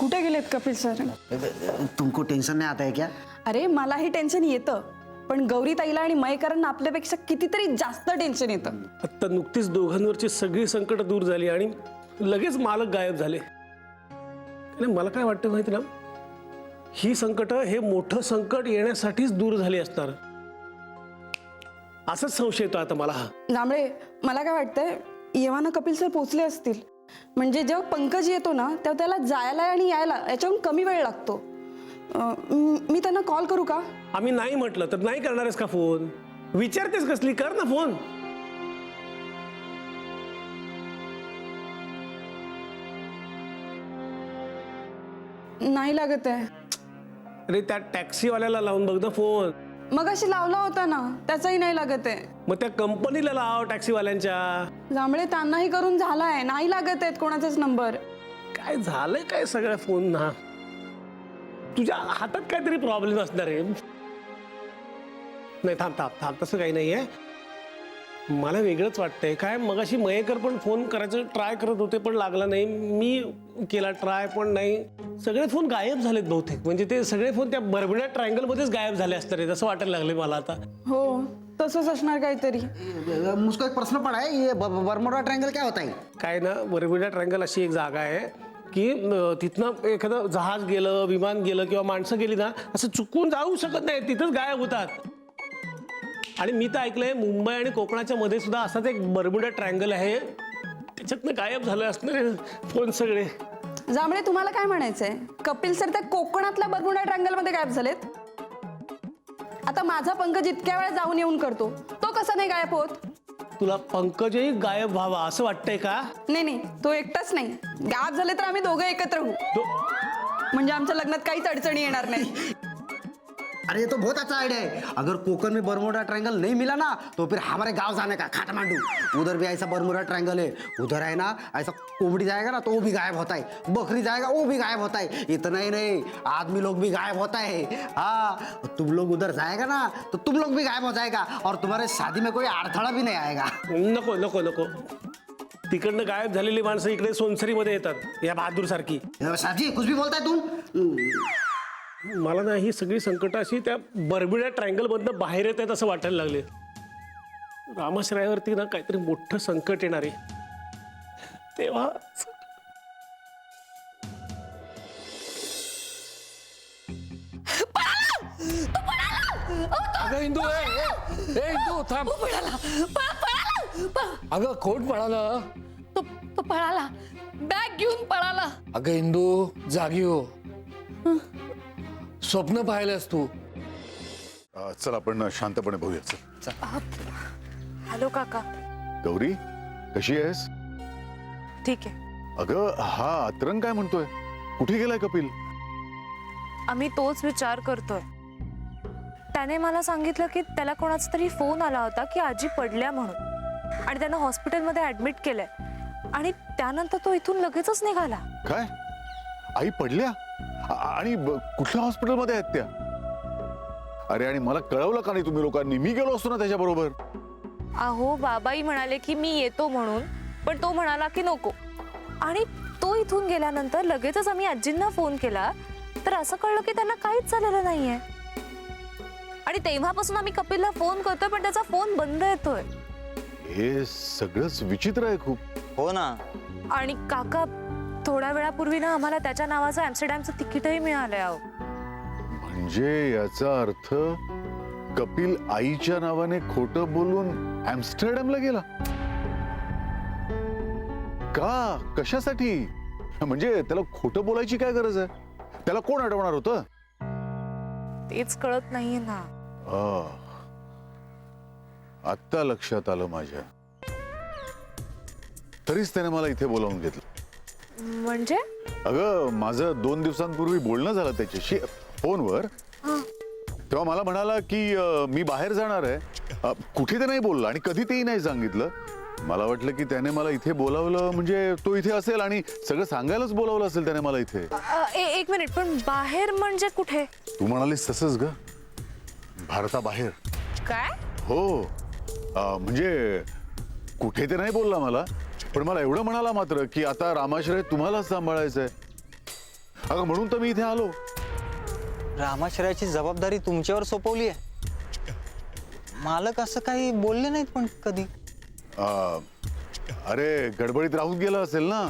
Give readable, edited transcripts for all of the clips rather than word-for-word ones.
कुठे गेलेत कपिल सर? तुमको टेंशन नहीं आता है क्या? अरे मलाही टेन्शन येतं, पण गौरी ताईला आणि मयकरांना आपल्यापेक्षा कितीतरी जास्त टेन्शन येतं. आता नुकतीच दोघांवरची सगळी संकट दूर झाली आणि लगेच मालक गायब झाले. आणि मला काय वाटतं माहिती ना, ही संकट हे मोठं संकट येण्यासाठीच दूर झाली असणार, असंच संशय येतो आता मला. जांभळे, मला काय वाटतंय, येवाना कपिल सर पोचले असतील. म्हणजे जेव्हा पंकज येतो ना, तेव्हा त्याला जायला आणि यायला याच्याहून कमी वेळ लागतो. मी त्यांना कॉल करू का? आम्ही नाही म्हटलं तर नाही करणारच का फोन? विचारतेस कसली, कर ना फोन. नाही लागत आहे. अरे त्या टॅक्सीवाल्याला लावून बघ ना फोन. मग अशी लावला होता ना, त्याचाही नाही लागत आहे. मग त्या कंपनीला लाव, टॅक्सीवाल्यांच्या. जांभळे, त्यांनाही करून झालाय, नाही लागत आहेत कोणाचाच नंबर. काय झालंय काय सगळ्या फोन ना? तुझ्या हातात काहीतरी प्रॉब्लेम असणार आहे. नाही, थांब थांब थांब, तसं काही नाहीये. मला वेगळंच वाटतंय. काय मगाशी मयेकर पण फोन करायचं ट्राय करत होते पण लागला नाही. मी केला ट्राय पण नाही. सगळे फोन गायब झालेत बहुतेक. म्हणजे ते सगळे फोन त्या बर्म्युडा ट्रायंगल मध्येच गायब झाले असणार आहेत असं वाटायला लागले मला आता. हो, तसंच असणार काहीतरी. मुझको एक प्रश्न पड़ा है, ये बर्मुडा ट्रायंगल क्या होता है? काय ना, बर्म्युडा ट्रायंगल अशी एक जागा आहे की तिथनं एखादं जहाज गेलं, विमान गेलं किंवा माणसं गेली ना, असं चुकून जाऊ शकत नाही, तिथंच गायब होतात. आणि मी तर ऐकलंय मुंबई आणि कोकणाच्या मध्ये सुद्धा असाच एक बर्म्युडा ट्रायंगल आहे, त्याच्यातनं गायब झालं असणार फोन सगळे. जांभळे, तुम्हाला काय म्हणायचंय? कपिल सर त्या कोकणातल्या बर्मुडा ट्रायंगल मध्ये गायब झालेत. आता माझा पंकज इतक्या वेळा जाऊन येऊन करतो, तो कसा नाही गायब होत? तुला पंकजही गायब व्हावा असं वाटतंय का? नाही नाही, तो एकटाच नाही. गायब झाले तर आम्ही दोघं एकत्र होऊ, म्हणजे आमच्या लग्नात काहीच अडचणी येणार नाही. अरे ये तो बहुत अच्छा आइडिया है. अगर कोकण में बर्मुडा ट्रायंगल नहीं मिला ना, तो फिर हमारे गांव जाने का, काठमांडू. उधर भी ऐसा बर्मुडा ट्रायंगल है. उधर है ना, ऐसा कोबड़ी जाएगा ना तो वो भी गायब होता है, बकरी जाएगा वो भी गायब होता है. इतना ही नहीं, आदमी लोग भी गायब होता है. हाँ, तुम लोग उधर जाएगा ना तो तुम लोग भी गायब हो जाएगा और तुम्हारे शादी में कोई अड़थड़ा भी नहीं आएगा. नको नको नको. तिकडनं गायब झालेली माणसं इकडे सोनसरीमध्ये येतात, या बहादूर सारखी. साजी, कुछ भी बोलताय तुम. मला ना ही सगळी संकट अशी त्या बर्म्युडा ट्रायंगल मधनं बाहेर येत आहेत असं वाटायला लागले. रामाश्रयावरती ना काहीतरी मोठं संकट येणार आहे तेव्हा. अगं इंदू, ए इंदू थांब. अगं खोट पळाला. तो पळाला, बॅग घेऊन पळाला. अगं इंदू, जागी हो. स्वप्न पाहिलंस तू? चल आपण शांतपणे बघूया. चल. हॅलो काका. गौरी, कशी आहेस? ठीक आहे. अगं हा अतरंग काय म्हणतोय? कुठे गेलाय कपिल? आम्ही तोच विचार करतोय. त्याने मला सांगितलं की त्याला कोणाचा तरी फोन आला होता की आजी पडल्या म्हणून, आणि त्यानं हॉस्पिटलमध्ये ऍडमिट केलंय. आणि त्यानंतर तो इथून लगेचच निघाला. काय? आई पडल्या? आणि कुठल्या हॉस्पिटलमध्ये आहेत त्या? अरे, आणि मला कळवलं का नाही तुम्ही लोकांनी? मी गेलो असतो ना त्याच्याबरोबर. अहो, बाबाई म्हणाले की मी येतो म्हणून, पण तो म्हणाला की नको. आणि तो इथून गेल्यानंतर लगेचच आम्ही आजींना फोन केला, तर असं कळलं की त्यांना काहीच झालेलं नाहीये. आणि तेव्हापासून आम्ही कपिलला फोन करतोय पण त्याचा फोन बंद येतोय. हे सगळंच विचित्र आहे खूप. हो ना. आणि काका, थोड्या वेळापूर्वी ना आम्हाला त्याच्या नावाचं ॲम्स्टरडॅमचं तिकीटही मिळालंय. अहो, म्हणजे याचा अर्थ कपिल आईच्या नावाने खोटं बोलून ऍम्स्टरडॅमला गेला का? कशासाठी? म्हणजे त्याला खोटं बोलायची काय गरज आहे? त्याला कोण अडवणार होतं? तेच कळत नाहीये ना. आत्ता लक्षात आलं माझ्या. तरीच त्याने मला इथे बोलावून घेतलं. म्हणजे? अगं, माझं 2 दिवसांपूर्वी बोलणं झालं त्याच्याशी फोनवर. तेव्हा मला म्हणाला की मी बाहेर जाणार आहे. कुठे ते नाही बोलला आणि कधी तेही नाही सांगितलं. मला वाटलं की त्याने मला इथे बोलावलं म्हणजे तो इथे असेल आणि सगळं सांगायलाच बोलावलं असेल त्याने मला इथे. एक मिनिट, पण बाहेर म्हणजे कुठे? तू म्हणालीस तसंच ग, भारताबाहेर. काय? हो, म्हणजे कुठे ते नाही बोलला मला, पण मला एवढं म्हणाला मात्र की आता रामाश्रय तुम्हालाच सांभाळायचंय. अगं म्हणून तर मी इथे आलो. रामाश्रयाची जबाबदारी तुमच्यावर सोपवली आहे. मालक असं काही बोलले नाहीत पण कधी. अरे गडबडीत राहून गेलं असेल ना.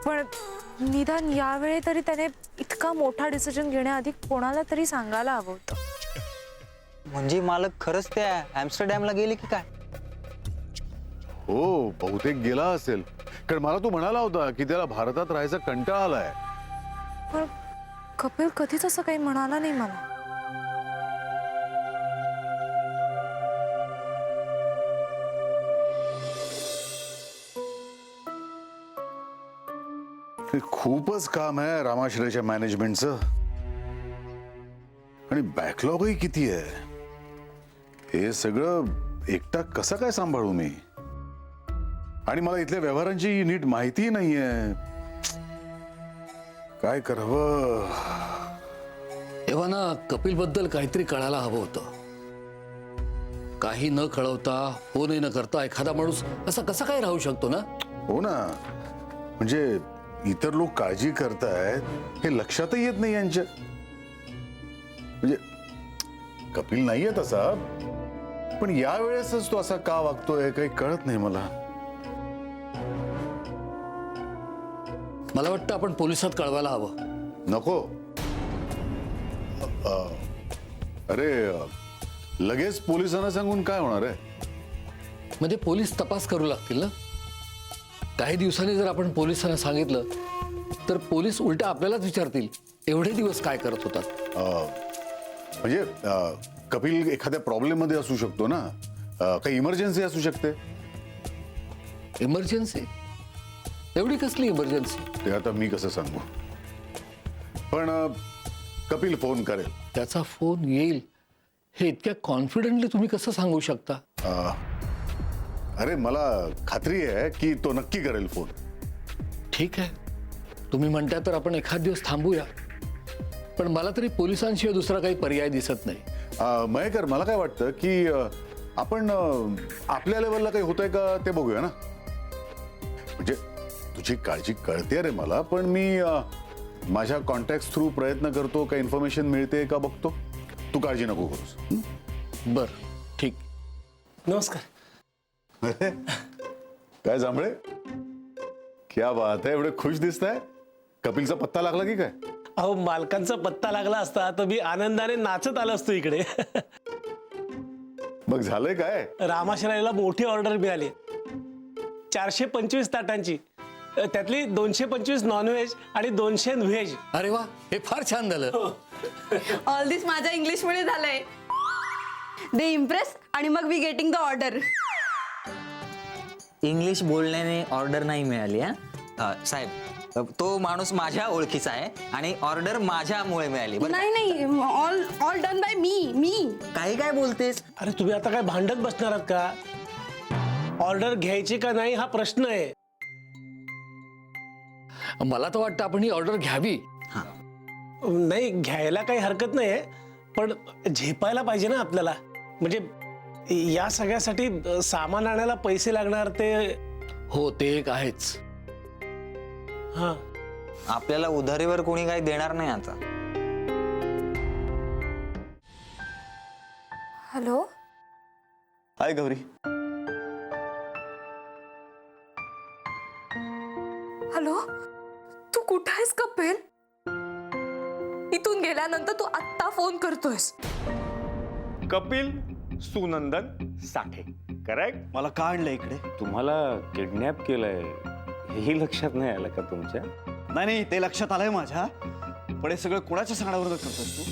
पण निदान यावेळी तरी त्याने इतका मोठा डिसिजन घेण्याआधी कोणाला तरी सांगायला हवं होतं. म्हणजे मालक खरंच त्या ॲम्स्टरडॅमला गेले की काय? हो बहुतेक गेला असेल, कारण मला तू म्हणाला होता की त्याला भारतात राहायचा कंटाळा आलाय. पण कपिल कधीच असं काही म्हणाला नाही मला. हे खूपच काम आहे रामाश्रयच्या मॅनेजमेंटचं, आणि बॅकलॉगही किती आहे. हे सगळं एकटा कसं काय सांभाळू मी, आणि मला इथल्या व्यवहारांची नीट माहिती नाहीये. काय करावं. तेव्हा ना कपिल बद्दल काहीतरी कळायला हवं होतं. काही न कळवता फोनही न करता एखादा माणूस असा कसा काय राहू शकतो ना. हो ना, म्हणजे इतर लोक काळजी करतायत हे लक्षातही येत नाही यांच्या. म्हणजे कपिल नाहीये तसा, पण यावेळेसच तो असा का वागतोय काही कळत नाही मला. मला वाटतं आपण पोलिसात कळवायला हवं. नको. अरे लगेच पोलिसांना सांगून काय होणार आहे. म्हणजे पोलीस तपास करू लागतील ना. काही दिवसांनी जर आपण पोलिसांना सांगितलं तर पोलीस उलटा आपल्यालाच विचारतील एवढे दिवस काय करत होतात. म्हणजे कपिल एखाद्या प्रॉब्लेम मध्ये असू शकतो ना. काही इमर्जन्सी असू शकते. इमर्जन्सी? एवढी कसली इमर्जन्सी? ते आता मी कसं सांगू. पण कपिल फोन करेल. त्याचा फोन येईल हे इतक्या कॉन्फिडेंटली तुम्ही कसं सांगू शकता? अरे मला खात्री आहे की तो नक्की करेल फोन. ठीक आहे, तुम्ही म्हणता तर आपण एखाद दिवस थांबूया. पण मला तरी पोलिसांशिवाय दुसरा काही पर्याय दिसत नाही. मयेकर, मला काय वाटतं की आपण आपल्या लेवलला काही होतंय का ते बघूया ना. म्हणजे तुझी काळजी कळते रे मला, पण मी माझ्या कॉन्टॅक्ट थ्रू प्रयत्न करतो, काही इन्फॉर्मेशन मिळते का बघतो. तू काळजी नको करूस. बर ठीक. नमस्कार. अरे काय जांभळे, क्या बात आहे. एवढे खुश दिसताय. कपिलचा पत्ता लागला की काय? अहो मालकांचा पत्ता लागला असता तर मी आनंदाने नाचत आलो असतो इकडे. मग झालंय काय? रामाश्रयाला मोठी ऑर्डर मिळाली 425 ताटांची. त्यातली 225 नॉनव्हेज आणि 200 व्हेज. अरे वा, हे फार छान झालं. ऑल दिस माझ्या इंग्लिशमुळे झालंय. दे इम्प्रेस आणि मग we getting the order. English बोलण्याने ऑर्डर नाही मिळाली. साहेब, तो माणूस माझ्या ओळखीचा आहे आणि ऑर्डर माझ्यामुळे मिळाली. बरं का? नाही ऑल ऑल डन बाय मी. काही काय बोलतेस? अरे तुम्ही आता काय भांडत बसणार आहात का? ऑर्डर घ्यायची का नाही हा प्रश्न आहे. मला तर वाटतं आपण ही ऑर्डर घ्यावी. नाही, घ्यायला काही हरकत नाहीये, पण झेपायला पाहिजे ना आपल्याला. म्हणजे या सगळ्यासाठी सामान आणायला पैसे लागणार ते. हो, ते एक आहेच. हा, आपल्याला उधारीवर कोणी काही देणार नाही आता. हॅलो. हाय गौरी. हॅलो, तू कुठं आहेस कपिल? इथून गेल्यानंतर तू आत्ता फोन करतोयस. कपिल सुनंदन साठे, करेक्ट? मला का आणलं इकडे? तुम्हाला किडनॅप केलंय हेही लक्षात नाही आलं का तुमच्या? नाही ते लक्षात आलंय माझ्या, पण हे सगळं कोणाच्या सांगण्यावर करतोस तू?